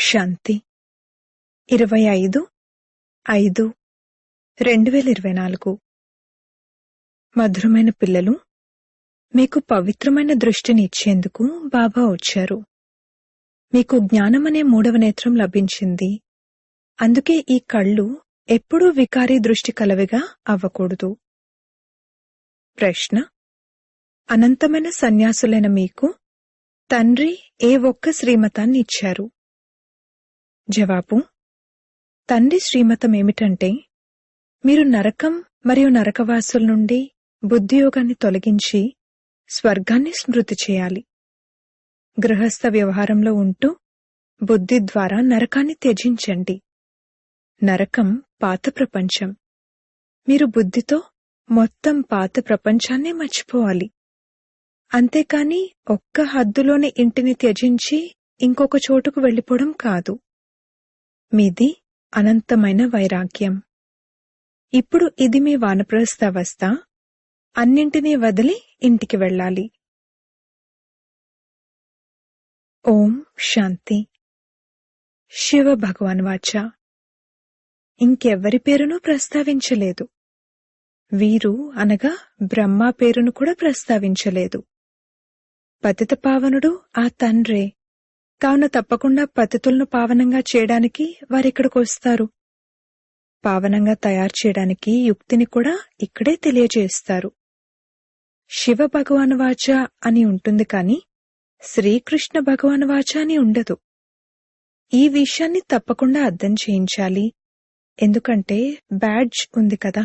శాంతి 25/5/2024 మధురమైన పిల్లలు, మీకు పవిత్రమైన దృష్టిని ఇచ్చేందుకు బాబా వచ్చారు. మీకు జ్ఞానమనే మూడవ నేత్రం లభించింది. అందుకే ఈ కళ్ళు ఎప్పుడూ వికారీ దృష్టి కలవిగా అవ్వకూడదు. ప్రశ్న: అనంతమైన సన్యాసులైన మీకు తండ్రి ఏ ఒక్క శ్రీమతాన్ని ఇచ్చారు? జవాబు: తండ్రి శ్రీమతం ఏమిటంటే, మీరు నరకం మరియు నరకవాసుల నుండి బుద్ధియోగాన్ని తొలగించి స్వర్గాన్ని స్మృతి చేయాలి. గృహస్థ వ్యవహారంలో ఉంటూ బుద్ధి ద్వారా నరకాన్ని త్యజించండి. నరకం పాత ప్రపంచం. మీరు బుద్ధితో మొత్తం పాత ప్రపంచాన్నే మర్చిపోవాలి. అంతేకాని ఒక్క హద్దులోని ఇంటిని త్యజించి ఇంకొక చోటుకు వెళ్ళిపోవడం కాదు. మీది అనంతమైన వైరాగ్యం. ఇప్పుడు ఇది మీ వానప్రస్థావస్థ. అన్నింటినీ వదిలి ఇంటికి వెళ్ళాలి. ఓం శాంతి. శివ భగవాన్ వాచ: ఇంకెవ్వరి పేరును ప్రస్తావించలేదు. వీరు అనగా బ్రహ్మ పేరును కూడా ప్రస్తావించలేదు. పతిత పావనుడు ఆ తండ్రే. కావున తప్పకుండా పతితులను పావనంగా చేయడానికి వారిక్కడికి వస్తారు. పావనంగా తయారు చేయడానికి యుక్తిని కూడా ఇక్కడే తెలియజేస్తారు. శివ భగవాన్ వాచ అని ఉంటుంది, కాని శ్రీకృష్ణ భగవాన్ వాచ అని ఉండదు. ఈ విషయాన్ని తప్పకుండా అర్థం చేయించాలి. ఎందుకంటే బ్యాడ్జ్ ఉంది కదా.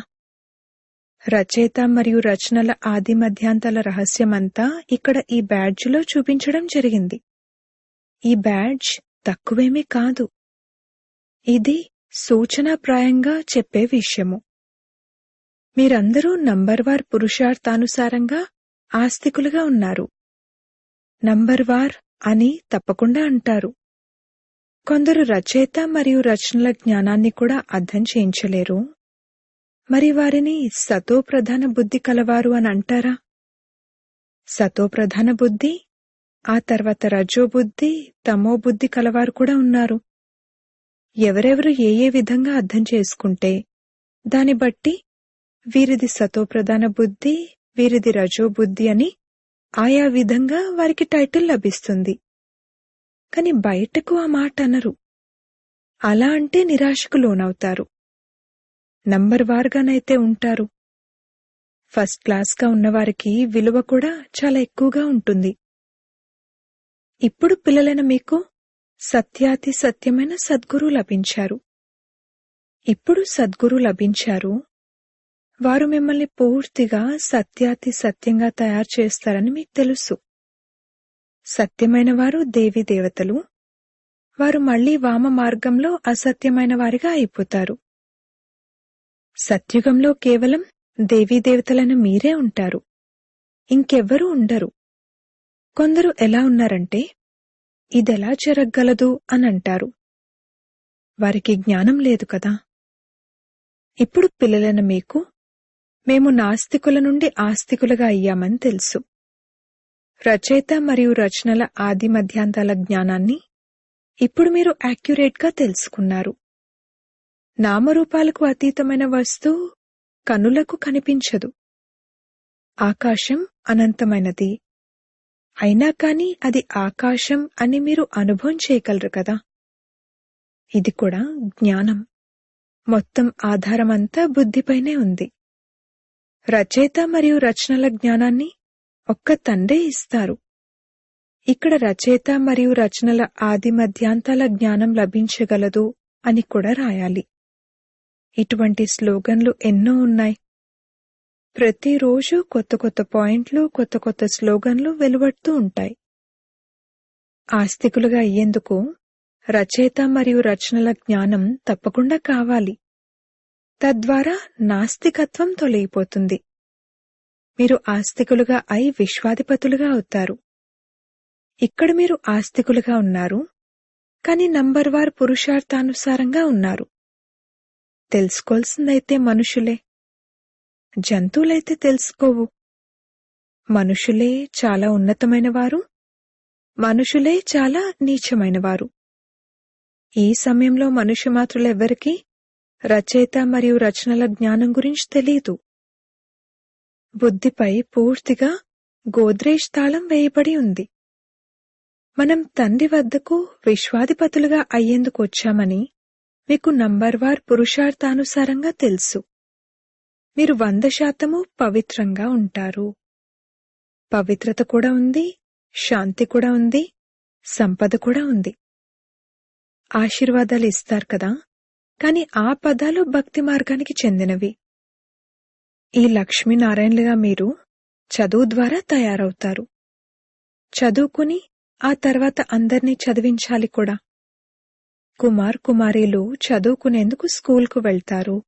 రచయిత మరియు రచనల ఆది మధ్యాంతాల రహస్యమంతా ఇక్కడ ఈ బ్యాడ్జ్లో చూపించడం జరిగింది. ఈ బ్యాడ్జ్ తక్కువేమీ కాదు. ఇది సూచనాప్రాయంగా చెప్పే విషయము. మీరందరూ నంబర్వార్ పురుషార్థానుసారంగా ఆస్తికులుగా ఉన్నారు. నంబర్వార్ అని తప్పకుండా అంటారు. కొందరు రచయిత మరియు రచనల జ్ఞానాన్ని కూడా అర్థం చేయించలేరు. మరి వారిని సతోప్రధాన బుద్ధి కలవారు అని అంటారా? సతోప్రధాన బుద్ధి, ఆ తర్వాత రజోబుద్ధి, తమోబుద్ధి కలవారు కూడా ఉన్నారు. ఎవరెవరు ఏ ఏ విధంగా అర్థం చేసుకుంటే దాన్ని బట్టి వీరిది సతోప్రధాన బుద్ధి, వీరిది రజోబుద్ధి అని ఆయా విధంగా వారికి టైటిల్ లభిస్తుంది. కాని బయటకు ఆ మాట అనరు. అలా అంటే నిరాశకు లోనవుతారు. నంబర్ వార్గానైతే ఉంటారు. ఫస్ట్ క్లాస్గా ఉన్నవారికి విలువ కూడా చాలా ఎక్కువగా ఉంటుంది. ఇప్పుడు పిల్లలైన మీకు సత్యాతి సత్యమైన సద్గురు లభించారు. ఇప్పుడు సద్గురు లభించారు. వారు మిమ్మల్ని పూర్తిగా సత్యాతి సత్యంగా తయారు చేస్తారని మీకు తెలుసు. సత్యమైన వారు దేవీ దేవతలు. వారు మళ్లీ వామ మార్గంలో అసత్యమైన వారిగా అయిపోతారు. సత్యుగంలో కేవలం దేవీ దేవతలైన మీరే ఉంటారు. ఇంకెవ్వరూ ఉండరు. కొందరు ఎలా ఉన్నారంటే, ఇదెలా జరగగలదు అని అంటారు. వారికి జ్ఞానం లేదు కదా. ఇప్పుడు పిల్లలైన మీకు మేము నాస్తికుల నుండి ఆస్తికులుగా అయ్యామని తెలుసు. రచయిత మరియు రచనల ఆది మధ్యాంతాల జ్ఞానాన్ని ఇప్పుడు మీరు యాక్యురేట్గా తెలుసుకున్నారు. నామరూపాలకు అతీతమైన వస్తువు కనులకు కనిపించదు. ఆకాశం అనంతమైనది. అయినా కాని అది ఆకాశం అని మీరు అనుభవం చేయగలరు కదా. ఇది కూడా జ్ఞానం. మొత్తం ఆధారమంతా బుద్ధిపైనే ఉంది. రచయిత మరియు రచనల జ్ఞానాన్ని ఒక్క తండ్రే ఇస్తారు. ఇక్కడ రచయిత మరియు రచనల ఆది మధ్యాంతాల జ్ఞానం లభించగలదు అని కూడా రాయాలి. ఇటువంటి స్లోగన్లు ఎన్నో ఉన్నాయి. ప్రతిరోజు కొత్త కొత్త పాయింట్లు, కొత్త కొత్త స్లోగన్లు వెలువడుతూ ఉంటాయి. ఆస్తికులుగా అయ్యేందుకు రచయిత మరియు రచనల జ్ఞానం తప్పకుండా కావాలి. తద్వారా నాస్తికత్వం తొలగిపోతుంది. మీరు ఆస్తికులుగా అయి విశ్వాధిపతులుగా అవుతారు. ఇక్కడ మీరు ఆస్తికులుగా ఉన్నారు, కాని నంబర్వార్ పురుషార్థానుసారంగా ఉన్నారు. తెలుసుకోవాల్సిందైతే మనుషులే. జంతువులైతే తెలుసుకోవు. మనుషులే చాలా ఉన్నతమైన వారు, మనుషులే చాలా నీచమైనవారు. ఈ సమయంలో మనుష్యమాతృలెవ్వరికీ రచయిత మరియు రచనల జ్ఞానం గురించి తెలీదు. బుద్ధిపై పూర్తిగా గోద్రేజ్ తాళం వేయబడి ఉంది. మనం తండ్రి వద్దకు విశ్వాధిపతులుగా అయ్యేందుకు వచ్చామని మీకు నంబర్వార్ పురుషార్థానుసారంగా తెలుసు. మీరు 100% పవిత్రంగా ఉంటారు. పవిత్రత కూడా ఉంది, శాంతి కూడా ఉంది, సంపద కూడా ఉంది. ఆశీర్వాదాలు ఇస్తారు కదా, కాని ఆ పదాలు భక్తి మార్గానికి చెందినవి. ఈ లక్ష్మీనారాయణలుగా మీరు చదువు ద్వారా తయారవుతారు. చదువుకుని ఆ తర్వాత అందర్నీ చదివించాలి కూడా. కుమార్ కుమారీలు చదువుకునేందుకు స్కూల్కు వెళ్తారు.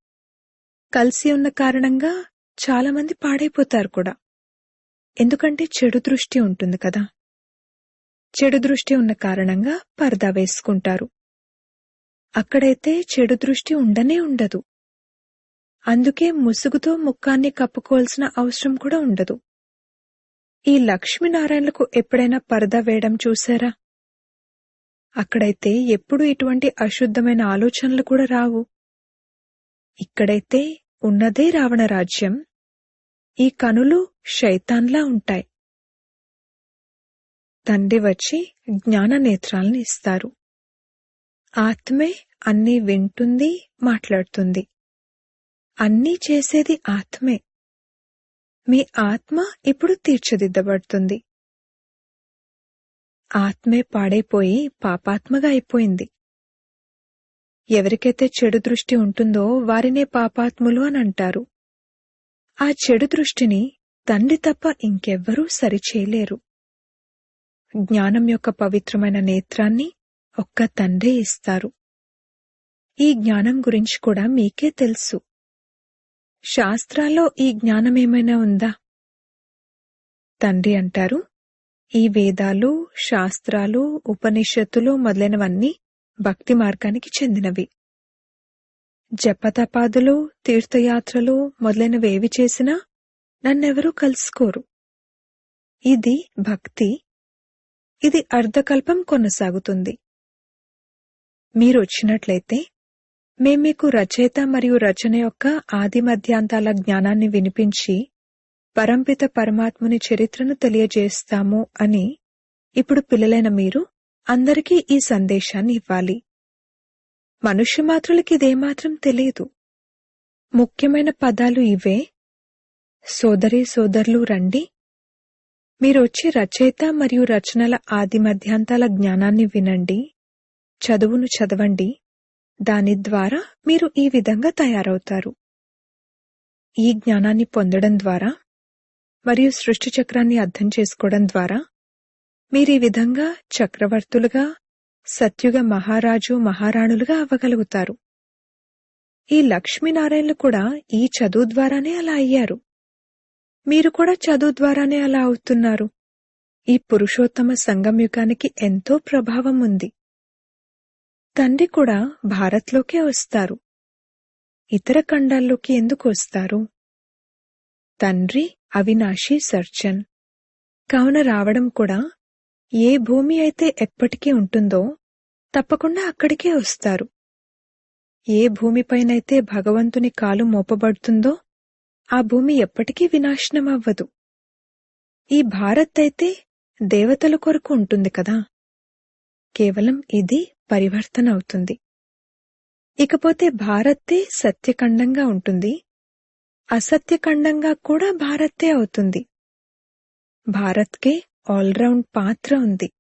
కలిసి ఉన్న కారణంగా చాలామంది పాడైపోతారు కూడా. ఎందుకంటే చెడు దృష్టి ఉంటుంది కదా. చెడు దృష్టి ఉన్న కారణంగా పర్దా వేసుకుంటారు. అక్కడైతే చెడు దృష్టి ఉండనే ఉండదు. అందుకే ముసుగుతో ముఖాన్ని కప్పుకోవాల్సిన అవసరం కూడా ఉండదు. ఈ లక్ష్మీనారాయణలకు ఎప్పుడైనా పరదా వేయడం చూశారా? అక్కడైతే ఎప్పుడూ ఇటువంటి అశుద్ధమైన ఆలోచనలు కూడా రావు. ఇక్కడైతే ఉన్నదే రావణ రాజ్యం. ఈ కనులు శైతాన్లా ఉంటాయి. తండ్రి వచ్చి జ్ఞాన నేత్రాలను ఇస్తారు. ఆత్మే అన్నీ వింటుంది, మాట్లాడుతుంది. అన్నీ చేసేది ఆత్మే. మీ ఆత్మ ఇప్పుడు తీర్చిదిద్దబడుతుంది. ఆత్మే పాడైపోయి పాపాత్మగా అయిపోయింది. ఎవరికైతే చెడు దృష్టి ఉంటుందో వారినే పాపాత్ములు అని అంటారు. ఆ చెడు దృష్టిని తండ్రి తప్ప ఇంకెవ్వరూ సరిచేయలేరు. జ్ఞానం యొక్క పవిత్రమైన నేత్రాన్ని ఒక్క తండ్రే ఇస్తారు. ఈ జ్ఞానం గురించి కూడా మీకే తెలుసు. శాస్త్రాల్లో ఈ జ్ఞానమేమైనా ఉందా? తండ్రి అంటారు, ఈ వేదాలు, శాస్త్రాలు, ఉపనిషత్తులు మొదలైనవన్నీ భక్తి మార్గానికి చెందినవి. జపతపాదులు, తీర్థయాత్రలు మొదలైనవేవి చేసినా నన్నెవరూ కలుసుకోరు. ఇది భక్తి. ఇది అర్ధకల్పం కొనసాగుతుంది. మీరొచ్చినట్లయితే మేం మీకు రచయిత మరియు రచన యొక్క ఆది మధ్యాంతాల జ్ఞానాన్ని వినిపించి పరంపిత పరమాత్ముని చరిత్రను తెలియజేస్తాము అని ఇప్పుడు పిల్లలైన మీరు అందరికీ ఈ సందేశాన్ని ఇవ్వాలి. మనుష్యమాత్రులకి ఇదేమాత్రం తెలియదు. ముఖ్యమైన పదాలు ఇవే. సోదరీ సోదరులు రండి, మీరొచ్చి రచయిత మరియు రచనల ఆది మధ్యాంతాల జ్ఞానాన్ని వినండి, చదువును చదవండి. దాని ద్వారా మీరు ఈ విధంగా తయారవుతారు. ఈ జ్ఞానాన్ని పొందడం ద్వారా మరియు సృష్టి చక్రాన్ని అర్థం చేసుకోవడం ద్వారా మీరీ విధంగా చక్రవర్తులుగా, సత్యుగ మహారాజు మహారాణులుగా అవ్వగలుగుతారు. ఈ లక్ష్మీనారాయణలు కూడా ఈ చదువు ద్వారానే అలా అయ్యారు. మీరు కూడా చదువు ద్వారానే అలా అవుతున్నారు. ఈ పురుషోత్తమ సంగమయుగానికి ఎంతో ప్రభావం ఉంది. తండ్రి కూడా భారత్లోకే వస్తారు. ఇతర ఖండాల్లోకి ఎందుకు వస్తారు? తండ్రి అవినాశీ సర్జన్ కావున రావడం కూడా ఏ భూమి అయితే ఎప్పటికీ ఉంటుందో తప్పకుండా అక్కడికే వస్తారు. ఏ భూమిపైనైతే భగవంతుని కాలు మోపబడుతుందో ఆ భూమి ఎప్పటికీ వినాశనమవ్వదు. ఈ భారత్ అయితే దేవతల కొరకు ఉంటుంది కదా. కేవలం ఇది పరివర్తన అవుతుంది. ఇకపోతే భారత్తే సత్యఖండంగా ఉంటుంది. అసత్యఖండంగా కూడా భారత్తే అవుతుంది. భారత్కే ఆల్రౌండ్ పాత్ర ఉంది.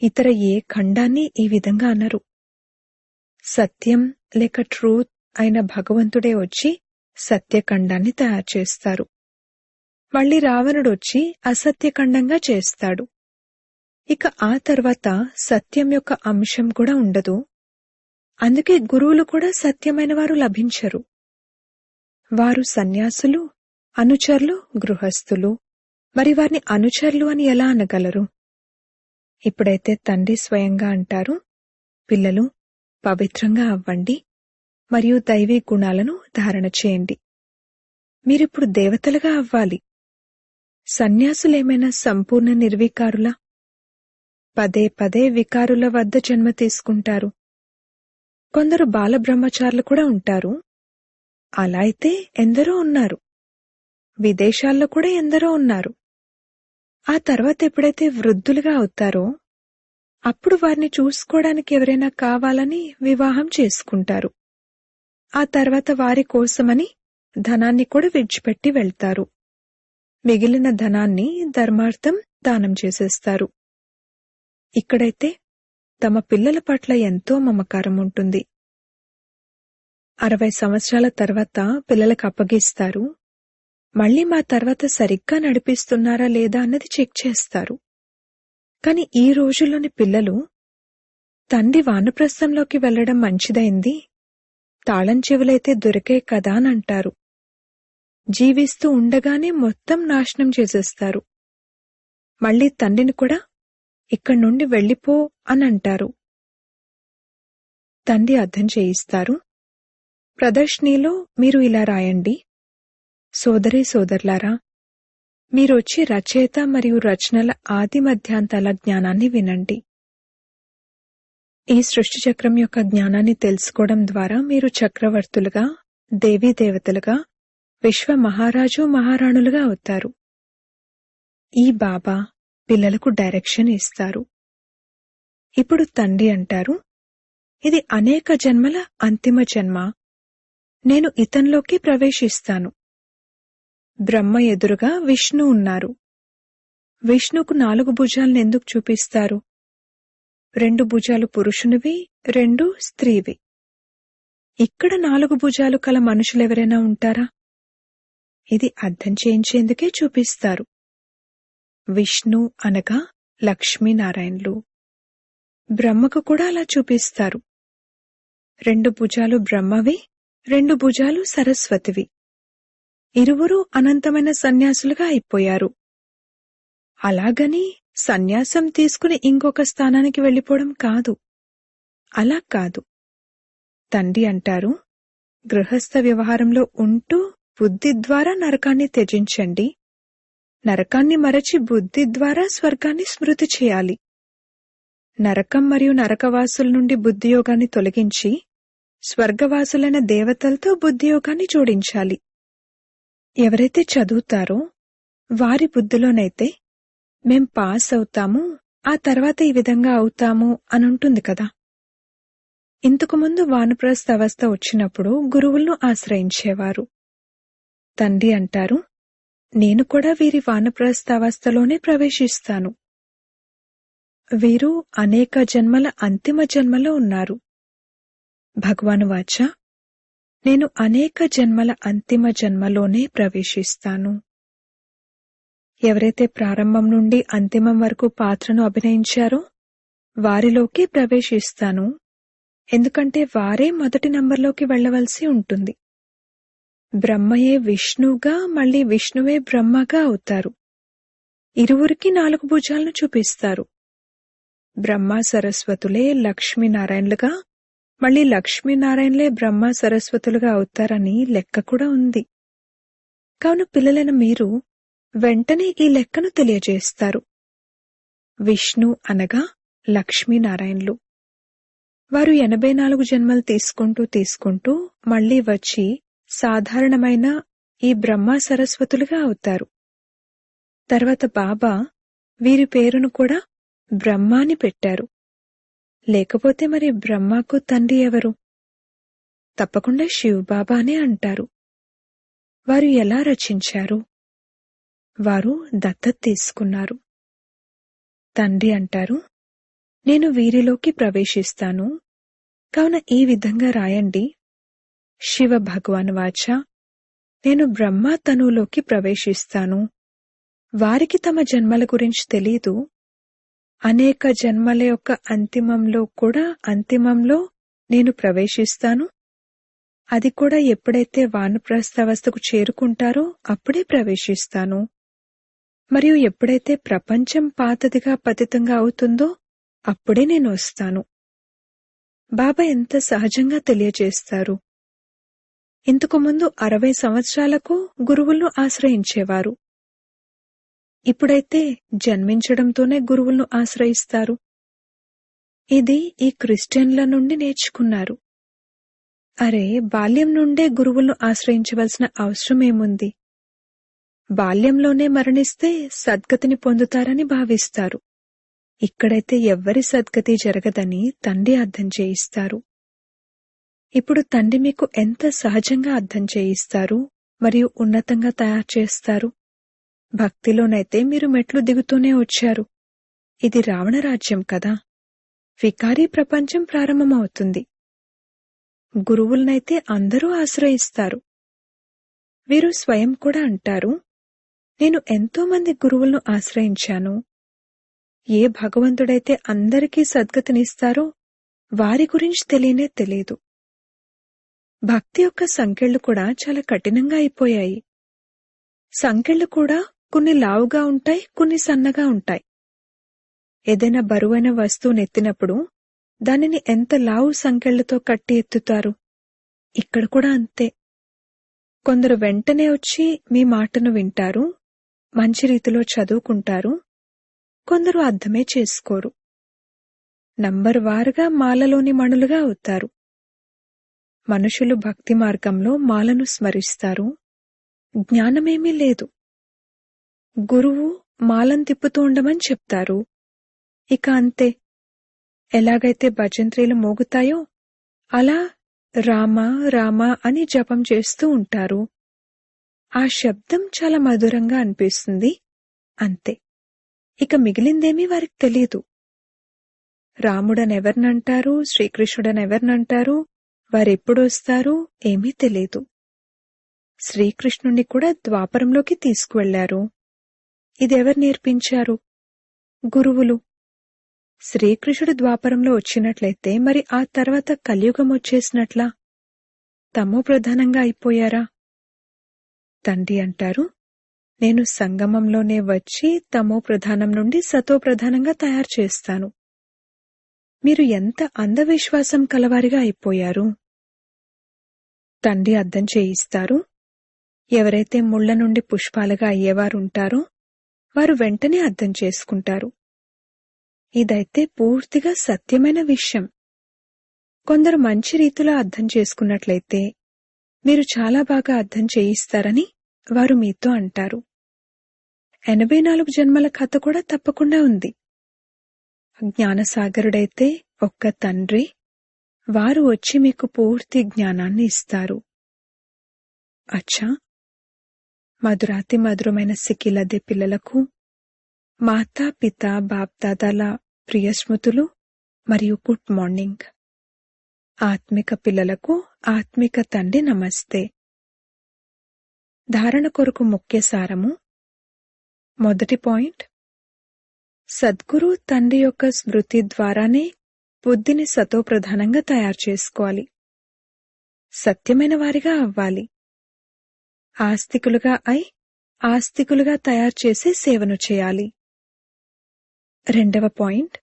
ఇతర ఏ ఖండాన్ని ఈ విధంగా అనరు. సత్యం లేక ట్రూత్ అయిన భగవంతుడే వచ్చి సత్యఖండాన్ని తయారు చేస్తారు. మళ్ళీ రావణుడొచ్చి అసత్యఖండంగా చేస్తాడు. ఇక ఆ తర్వాత సత్యం యొక్క అంశం కూడా ఉండదు. అందుకే గురువులు కూడా సత్యమైన వారు లభించరు. వారు సన్యాసులు, అనుచరులు, గృహస్థులు. మరి వారిని అనుచరులు అని ఎలా అనగలరు? ఇప్పుడైతే తండ్రి స్వయంగా అంటారు, పిల్లలు పవిత్రంగా అవ్వండి మరియు దైవీ గుణాలను ధారణ చేయండి. మీరిప్పుడు దేవతలుగా అవ్వాలి. సన్యాసులేమైనా సంపూర్ణ నిర్వికారులా? పదే పదే వికారుల వద్ద జన్మ తీసుకుంటారు. కొందరు బాలబ్రహ్మచారులు కూడా ఉంటారు. అలా అయితే ఎందరో ఉన్నారు. విదేశాల్లో కూడా ఎందరో ఉన్నారు. ఆ తర్వాత ఎప్పుడైతే వృద్ధులుగా అవుతారో అప్పుడు వారిని చూసుకోవడానికి ఎవరైనా కావాలని వివాహం చేసుకుంటారు. ఆ తర్వాత వారి కోసమని ధనాన్ని కూడా విడిచిపెట్టి వెళ్తారు. మిగిలిన ధనాన్ని ధర్మార్థం దానం చేసేస్తారు. ఇక్కడైతే తమ పిల్లల పట్ల ఎంతో మమకారం ఉంటుంది. 60 సంవత్సరాల తర్వాత పిల్లలకు అప్పగిస్తారు. మళ్ళీ మా తర్వాత సరిగ్గా నడిపిస్తున్నారా లేదా అన్నది చెక్ చేస్తారు. కాని ఈ రోజుల్లోని పిల్లలు తండ్రి వానప్రస్థంలోకి వెళ్లడం మంచిదైంది, తాళం చెవులైతే దొరికే కదా అని అంటారు. జీవిస్తూ ఉండగానే మొత్తం నాశనం చేసేస్తారు. మళ్ళీ తండ్రిని కూడా ఇక్కడి నుండి వెళ్ళిపో అని అంటారు. తండ్రి అర్థం చేయిస్తారు. ప్రదర్శనలో మీరు ఇలా రాయండి: సోదరీ సోదరులారా, మీరొచ్చి రచయిత మరియు రచనల ఆది మధ్యాంతాల జ్ఞానాన్ని వినండి. ఈ సృష్టి చక్రం యొక్క జ్ఞానాన్ని తెలుసుకోవడం ద్వారా మీరు చక్రవర్తులుగా, దేవీదేవతలుగా, విశ్వ మహారాజు మహారాణులుగా అవుతారు. ఈ బాబా పిల్లలకు డైరెక్షన్ ఇస్తారు. ఇప్పుడు తండ్రి అంటారు, ఇది అనేక జన్మల అంతిమ జన్మ. నేను ఇతంలోకి ప్రవేశిస్తాను. బ్రహ్మ ఎదురుగా విష్ణు ఉన్నారు. విష్ణుకు 4 భుజాలను ఎందుకు చూపిస్తారు? 2 భుజాలు పురుషునివి, 2 స్త్రీవి. ఇక్కడ 4 భుజాలు కల మనుషులెవరైనా ఉంటారా? ఇది అర్థం చేయించేందుకే చూపిస్తారు. విష్ణు అనగా లక్ష్మీనారాయణులు. బ్రహ్మకు కూడా అలా చూపిస్తారు. 2 భుజాలు బ్రహ్మవి, 2 భుజాలు సరస్వతివి. ఇరువురు అనంతమైన సన్యాసులుగా అయిపోయారు. అలాగని సన్యాసం తీసుకుని ఇంకొక స్థానానికి వెళ్ళిపోవడం కాదు. అలా కాదు. తండ్రి అంటారు, గృహస్థ వ్యవహారంలో ఉంటూ బుద్ధి ద్వారా నరకాన్ని త్యజించండి. నరకాన్ని మరచి బుద్ధి ద్వారా స్వర్గాన్ని స్మృతి చేయాలి. నరకం మరియు నరకవాసుల నుండి బుద్ధియోగాన్ని తొలగించి స్వర్గవాసులైన దేవతలతో బుద్ధియోగాన్ని జోడించాలి. ఎవరైతే చదువుతారో వారి బుద్ధిలోనైతే మేం పాస్ అవుతాము, ఆ తర్వాత ఈ విధంగా అవుతాము అనుంటుంది కదా. ఇంతకుముందు వానప్రస్థ అవస్థ వచ్చినప్పుడు గురువులను ఆశ్రయించేవారు. తండ్రి అంటారు, నేను కూడా వీరి వానప్రస్థ అవస్థలోనే ప్రవేశిస్తాను. వీరు అనేక జన్మల అంతిమ జన్మలో ఉన్నారు. భగవాను వాచ, నేను అనేక జన్మల అంతిమ జన్మలోనే ప్రవేశిస్తాను. ఎవరైతే ప్రారంభం నుండి అంతిమం వరకు పాత్రను అభినయించారో వారిలోకి ప్రవేశిస్తాను. ఎందుకంటే వారే మొదటి నంబర్లోకి వెళ్లవలసి ఉంటుంది. బ్రహ్మయే విష్ణువుగా, మళ్లీ విష్ణువే బ్రహ్మగా అవుతారు. ఇరువురికి 4 భుజాలను చూపిస్తారు. బ్రహ్మ సరస్వతులే లక్ష్మీనారాయణులుగా, మళ్లీ లక్ష్మీనారాయణలే బ్రహ్మ సరస్వతులుగా అవుతారని లెక్క కూడా ఉంది. కావున పిల్లలైన మీరు వెంటనే ఈ లెక్కను తెలియజేస్తారు. విష్ణు అనగా లక్ష్మీనారాయణులు. వారు 84 జన్మలు తీసుకుంటూ మళ్లీ వచ్చి సాధారణమైన ఈ బ్రహ్మ సరస్వతులుగా అవుతారు. తర్వాత బాబా వీరి పేరును కూడా బ్రహ్మ అని పెట్టారు. లేకపోతే మరి బ్రహ్మకు తండ్రి ఎవరు? తప్పకుండా శివబాబా అనే అంటారు. వారు ఎలా రచించారు? వారు దత్తత తీసుకున్నారు. తండ్రి అంటారు, నేను వీరిలోకి ప్రవేశిస్తాను. కావున ఈ విధంగా రాయండి: శివ భగవాన్ వాచ, నేను బ్రహ్మ తనువులోకి ప్రవేశిస్తాను. వారికి తమ జన్మల గురించి తెలీదు. అనేక జన్మల యొక్క అంతిమంలో నేను ప్రవేశిస్తాను. అది కూడా ఎప్పుడైతే వానప్రస్థావస్థకు చేరుకుంటారో అప్పుడే ప్రవేశిస్తాను. మరియు ఎప్పుడైతే ప్రపంచం పాతదిగా పతితంగా అవుతుందో అప్పుడే నేను వస్తాను. బాబా ఎంత సహజంగా తెలియజేస్తారు. ఇంతకుముందు 60 సంవత్సరాలకు గురువులను ఆశ్రయించేవారు. ఇప్పుడైతే జన్మించడంతోనే గురువులను ఆశ్రయిస్తారు. ఇది ఈ క్రిస్టియన్ల నుండి నేర్చుకున్నారు. అరే, బాల్యం నుండే గురువులను ఆశ్రయించవలసిన అవసరమేముంది? బాల్యంలోనే మరణిస్తే సద్గతిని పొందుతారని భావిస్తారు. ఇక్కడైతే ఎవ్వరి సద్గతి జరగదని తండ్రి అర్థం చేయిస్తారు. ఇప్పుడు తండ్రి మీకు ఎంత సహజంగా అర్థం చేయిస్తారు మరియు ఉన్నతంగా తయారు చేస్తారు. భక్తిలోనైతే మీరు మెట్లు దిగుతూనే వచ్చారు. ఇది రావణ రాజ్యం కదా. వికారీ ప్రపంచం ప్రారంభమవుతుంది. గురువులనైతే అందరూ ఆశ్రయిస్తారు. వీరు స్వయం కూడా అంటారు, నేను ఎంతోమంది గురువులను ఆశ్రయించాను. ఏ భగవంతుడైతే అందరికీ సద్గతినిస్తారో వారి గురించి తెలియనే తెలియదు. భక్తి యొక్క సంకెళ్లు కూడా చాలా కఠినంగా అయిపోయాయి. సంకెళ్లు కూడా కొన్ని లావుగా ఉంటాయి, కొన్ని సన్నగా ఉంటాయి. ఏదైనా బరువైన వస్తువును ఎత్తినప్పుడు దానిని ఎంత లావు సంకెళ్లతో కట్టి ఎత్తుతారు. ఇక్కడ కూడా అంతే. కొందరు వెంటనే వచ్చి మీ మాటను వింటారు, మంచి రీతిలో చదువుకుంటారు. కొందరు అర్థమే చేసుకోరు. నంబర్ వారుగా మాలలోని మణులుగా అవుతారు. మనుషులు భక్తి మార్గంలో మాలను స్మరిస్తారు. జ్ఞానమేమీ లేదు. గురువు మాలను తిప్పుతూ ఉండమని చెప్తారు. ఇక అంతే. ఎలాగైతే భజంత్రీలు మోగుతాయో అలా రామ రామ అని జపం చేస్తూ ఉంటారు. ఆ శబ్దం చాలా మధురంగా అనిపిస్తుంది. అంతే. ఇక మిగిలిందేమీ వారికి తెలియదు. రాముడనెవర్నంటారు, శ్రీకృష్ణుడనెవర్నంటారు, వారెప్పుడొస్తారు ఏమీ తెలియదు. శ్రీకృష్ణుణ్ణి కూడా ద్వాపరంలోకి తీసుకువెళ్లారు. ఇదెవరు నేర్పించారు? గురువులు. శ్రీకృష్ణుడు ద్వాపరంలో వచ్చినట్లయితే మరి ఆ తర్వాత కలియుగం వచ్చేసినట్లా? తమో ప్రధానంగా అయిపోయారా? తండ్రి అంటారు, నేను సంగమంలోనే వచ్చి తమో ప్రధానం నుండి సతో ప్రధానంగా తయారు చేస్తాను. మీరు ఎంత అంధవిశ్వాసం కలవారిగా అయిపోయారు. తండ్రి అర్థం చేయిస్తారు, ఎవరైతే ముళ్ల నుండి పుష్పాలుగా అయ్యేవారుంటారో వారు వెంటనే అర్థం చేసుకుంటారు. ఇదైతే పూర్తిగా సత్యమైన విషయం. కొందరు మంచి రీతిలో అర్థం చేసుకున్నట్లయితే మీరు చాలా బాగా అర్థం చేయిస్తారని వారు మీతో అంటారు. 84 జన్మల కథ కూడా తప్పకుండా ఉంది. జ్ఞానసాగరుడైతే ఒక్క తండ్రి. వారు వచ్చి మీకు పూర్తి జ్ఞానాన్ని ఇస్తారు. అచ్చా, మధురాతి మధురమైన సిక్కిలదే పిల్లలకు మాతా పిత బాప్దాదాల ప్రియ స్మృతులు మరియు గుడ్ మార్నింగ్. ఆత్మిక పిల్లలకు ఆత్మిక తండ్రి నమస్తే. ధారణ కొరకు ముఖ్య సారము. మొదటి పాయింట్, సద్గురు తండ్రి యొక్క స్మృతి ద్వారానే బుద్ధిని సతోప్రధానంగా తయారు చేసుకోవాలి. సత్యమైన వారిగా అవ్వాలి. ఆస్తికులుగా అయి ఆస్తికులుగా తయారు చేసి సేవను చేయాలి. రెండవ పాయింట్,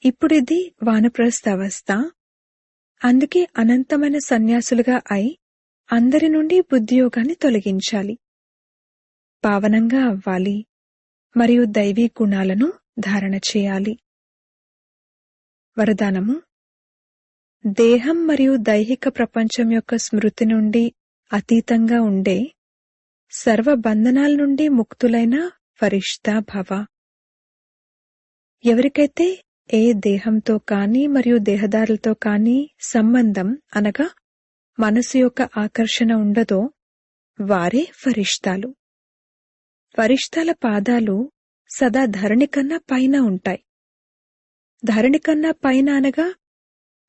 ఇప్పుడిది వానప్రస్థ అవస్థ. అందుకే అనంతమైన సన్యాసులుగా అయి అందరి నుండి బుద్ధియోగాన్ని తొలగించాలి. పావనంగా అవ్వాలి మరియు దైవీ గుణాలను ధారణ చేయాలి. వరదానము. దేహం మరియు దైహిక ప్రపంచం యొక్క స్మృతి నుండి అతీతంగా ఉండే సర్వ బంధనాల నుండి ముక్తులైన ఫరిష్తా భవ. ఎవరికైతే ఏ దేహంతో కానీ మరియు దేహదారులతో కానీ సంబంధం అనగా మనసు యొక్క ఆకర్షణ ఉండదో వారే ఫరిష్తాలు. ఫరిష్తాల పాదాలు సదా ధరణి కన్నా పైన ఉంటాయి. ధరణి కన్నా పైన అనగా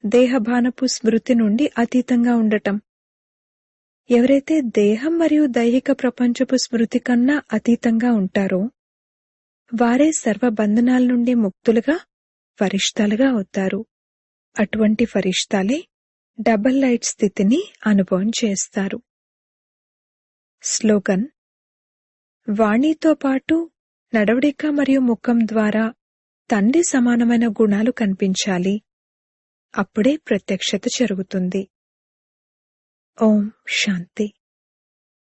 దేహభానపు స్మృతి నుండి అతీతంగా ఉండటం. ఎవరైతే దేహం మరియు దైహిక ప్రపంచపు స్మృతి కన్నా అతీతంగా ఉంటారో వారే సర్వబంధనాల నుండి ముక్తులుగా ఫరిష్తాలుగా అవుతారు. అటువంటి ఫరిష్తాలే డబల్ లైట్ స్థితిని అనుభవం చేస్తారు. స్లోగన్. వాణితో పాటు నడవడిక మరియు ముఖం ద్వారా తండ్రి సమానమైన గుణాలు కనిపించాలి. అప్పుడే ప్రత్యక్షత జరుగుతుంది. ఓం శాంతి.